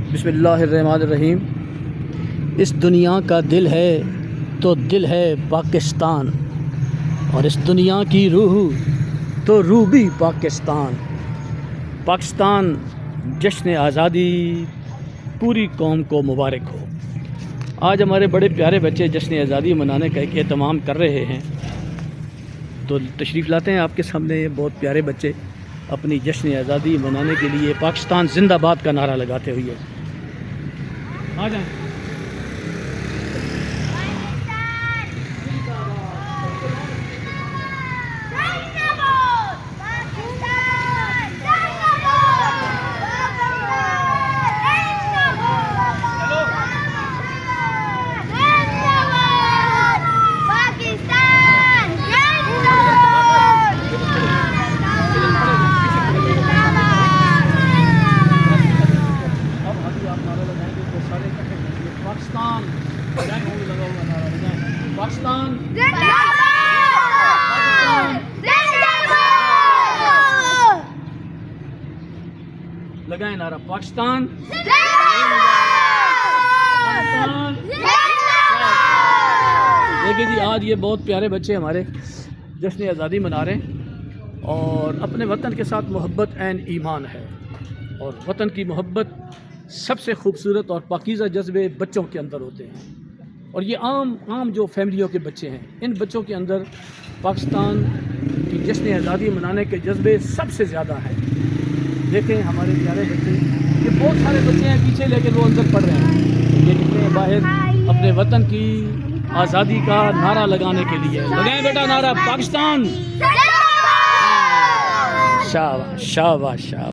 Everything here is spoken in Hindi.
बिस्मिल्लाहिर्रहमानिर्रहीम। इस दुनिया का दिल है तो दिल है पाकिस्तान, और इस दुनिया की रूह तो रूह भी पाकिस्तान। पाकिस्तान जश्न आज़ादी पूरी कौम को मुबारक हो। आज हमारे बड़े प्यारे बच्चे जश्न आज़ादी मनाने का एक एहतमाम कर रहे हैं, तो तशरीफ़ लाते हैं आपके सामने। ये बहुत प्यारे बच्चे अपनी जश्न आज़ादी मनाने के लिए पाकिस्तान जिंदाबाद का नारा लगाते हुए आ जाएं। पाकिस्तान पाकिस्तान लगाएं नारा पाकिस्तान। देखिए जी, आज ये बहुत प्यारे बच्चे हमारे जश्न आज़ादी मना रहे हैं और अपने वतन के साथ मोहब्बत एन ईमान है। और वतन की मोहब्बत सबसे खूबसूरत और पाकीज़ा जज्बे बच्चों के अंदर होते हैं, और ये आम जो फैमिलियों के बच्चे हैं, इन बच्चों के अंदर पाकिस्तान की जश्न आज़ादी मनाने के जज्बे सबसे ज़्यादा हैं। देखें हमारे प्यारे बच्चे, ये बहुत सारे बच्चे हैं पीछे, लेकिन वो अंदर पढ़ रहे हैं। ये निकले हैं बाहर अपने वतन की आज़ादी का नारा लगाने के लिए। लगाएं बेटा नारा पाकिस्तान। शाबाश शाबाश शाबाश।